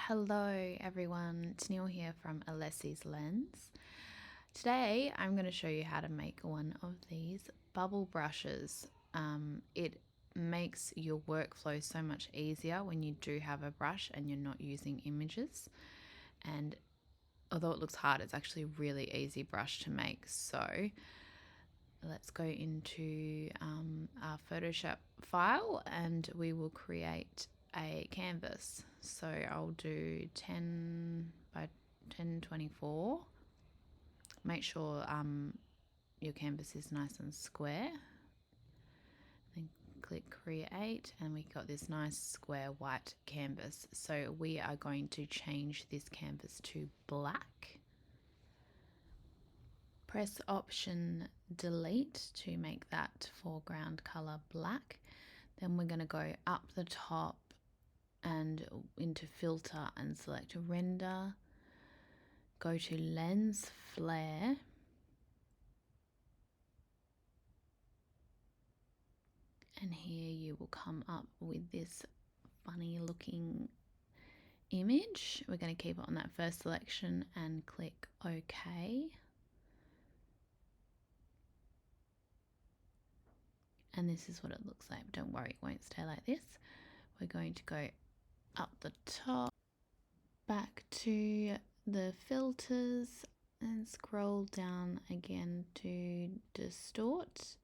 Hello everyone, it's Neil here from Alesseslens. Today I'm going to show you how to make one of these bubble brushes. It makes your workflow so much easier when you do have a brush and you're not using images. And although it looks hard, it's actually a really easy brush to make. So let's go into our Photoshop file and we will create a canvas. So I'll do 10 by 1024. Make sure your canvas is nice and square. Then click create and we got this nice square white canvas. So we are going to change this canvas to black. Press option delete to make that foreground color black. Then we're going to go up the top and into filter and select render. Go to lens flare. And here you will come up with this funny looking image. We're going to keep it on that first selection and click OK. And this is what it looks like. Don't worry, it won't stay like this. We're going to go up the top, back to the filters and scroll down again to distort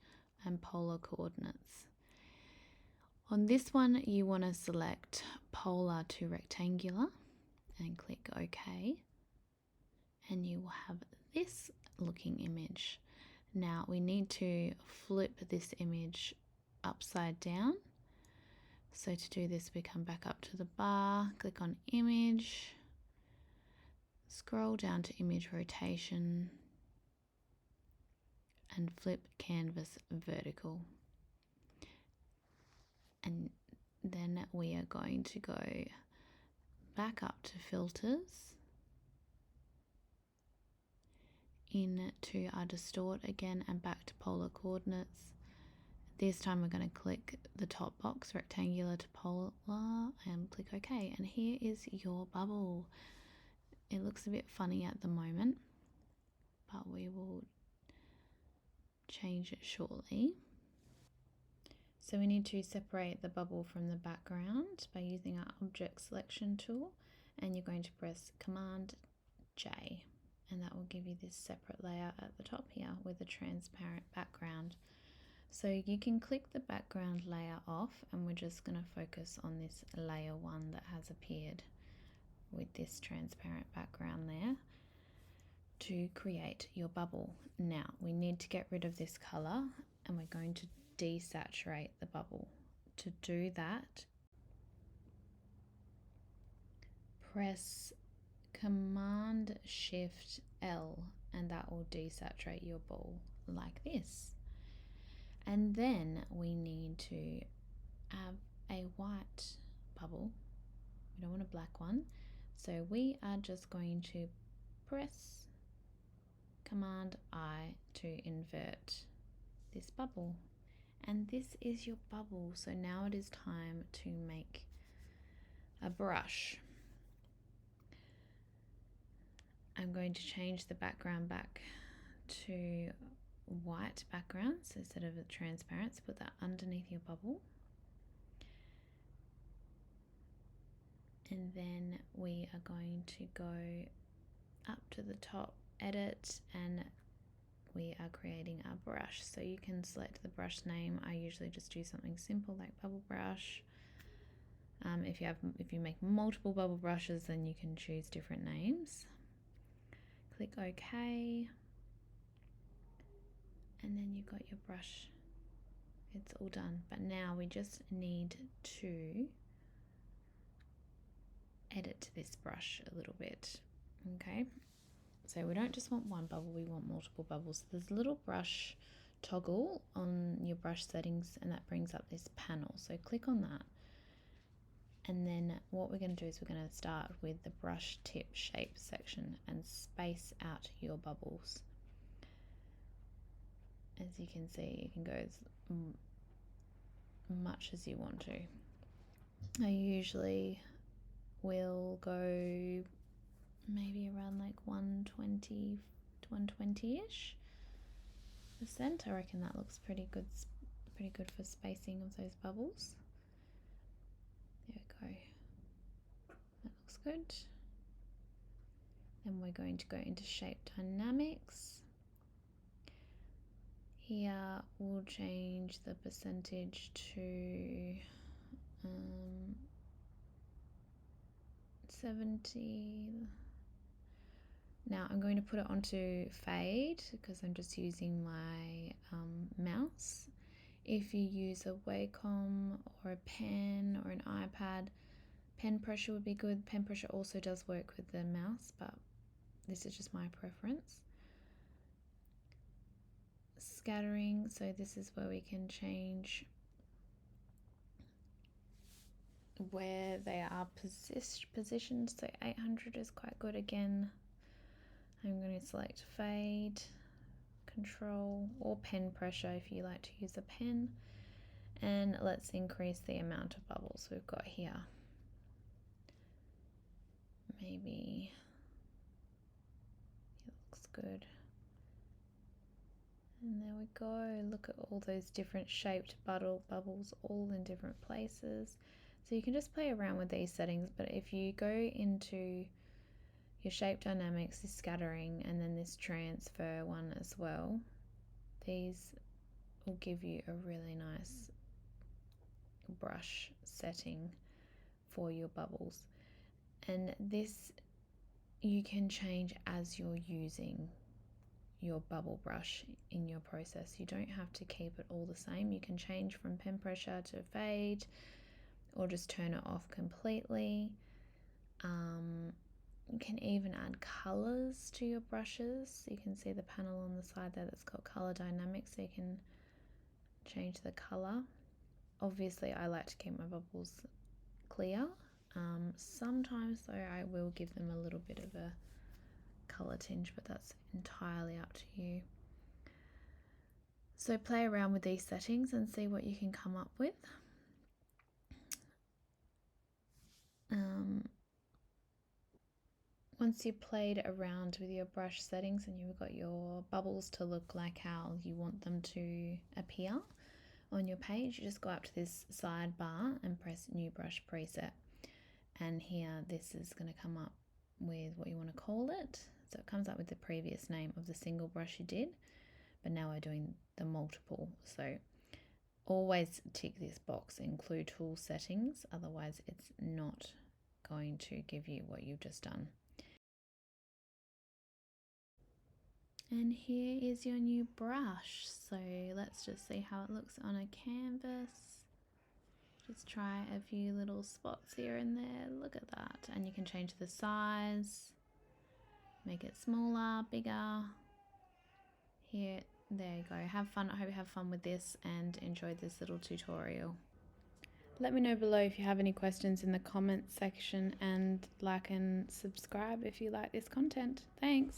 and polar coordinates. On this one, you want to select polar to rectangular and click OK. And you will have this looking image. Now we need to flip this image upside down. So to do this, we come back up to the bar, click on image, scroll down to image rotation and flip canvas vertical. And then we are going to go back up to filters, into our distort again and back to polar coordinates. This time we're going to click the top box, rectangular to polar, and click OK. And here is your bubble. It looks a bit funny at the moment, but we will change it shortly. So we need to separate the bubble from the background by using our object selection tool, and you're going to press Command J. And that will give you this separate layer at the top here with a transparent background. So you can click the background layer off and we're just going to focus on this layer 1 that has appeared with this transparent background there to create your bubble. Now we need to get rid of this color and we're going to desaturate the bubble. To do that, press Command Shift L and that will desaturate your ball like this. And then we need to have a white bubble. We don't want a black one. So we are just going to press Command I to invert this bubble. And this is your bubble. So now it is time to make a brush. I'm going to change the background back to white background, so instead of a transparent, so put that underneath your bubble. And then we are going to go up to the top, edit, and we are creating our brush. So you can select the brush name. I usually just do something simple like bubble brush. If you make multiple bubble brushes, then you can choose different names. Click OK, and then you've got your brush. It's all done, but now we just need to edit this brush a little bit. Okay, so we don't just want one bubble, we want multiple bubbles. There's a little brush toggle on your brush settings and that brings up this panel, so click on that. And then what we're going to do is we're going to start with the brush tip shape section and space out your bubbles. As you can see, you can go as much as you want to. I usually will go maybe around like 120 to 120-ish percent. I reckon that looks pretty good for spacing of those bubbles. There we go. That looks good. Then we're going to go into shape dynamics. Here we'll change the percentage to 70. Now I'm going to put it onto fade because I'm just using my mouse. If you use a Wacom or a pen or an iPad, pen pressure would be good. Pen pressure also does work with the mouse, but this is just my preference. Scattering, so this is where we can change where they are positioned. So 800 is quite good. Again, I'm going to select fade, control, or pen pressure if you like to use a pen, and let's increase the amount of bubbles we've got here. Maybe it looks good. And there we go. Look at all those different shaped bubbles all in different places. So you can just play around with these settings, but if you go into your shape dynamics, this scattering, and then this transfer one as well, these will give you a really nice brush setting for your bubbles. And this you can change as you're using your bubble brush in your process. You don't have to keep it all the same. You can change from pen pressure to fade or just turn it off completely. You can even add colors to your brushes. You can see the panel on the side there that's got color dynamics, so you can change the color. Obviously I like to keep my bubbles clear. Sometimes though I will give them a little bit of a color tinge, but that's entirely up to you. So play around with these settings and see what you can come up with. Once you've played around with your brush settings and you've got your bubbles to look like how you want them to appear on your page, you just go up to this sidebar and press new brush preset, and here this is going to come up with what you want to call it. So it comes up with the previous name of the single brush you did, but now we're doing the multiple. So always tick this box, include tool settings, otherwise it's not going to give you what you've just done. And here is your new brush. So let's just see how it looks on a canvas. Just try a few little spots here and there. Look at that. And you can change the size, make it smaller, bigger. Here, there you go. Have fun. I hope you have fun with this and enjoyed this little tutorial. Let me know below if you have any questions in the comments section, and like and subscribe if you like this content. Thanks.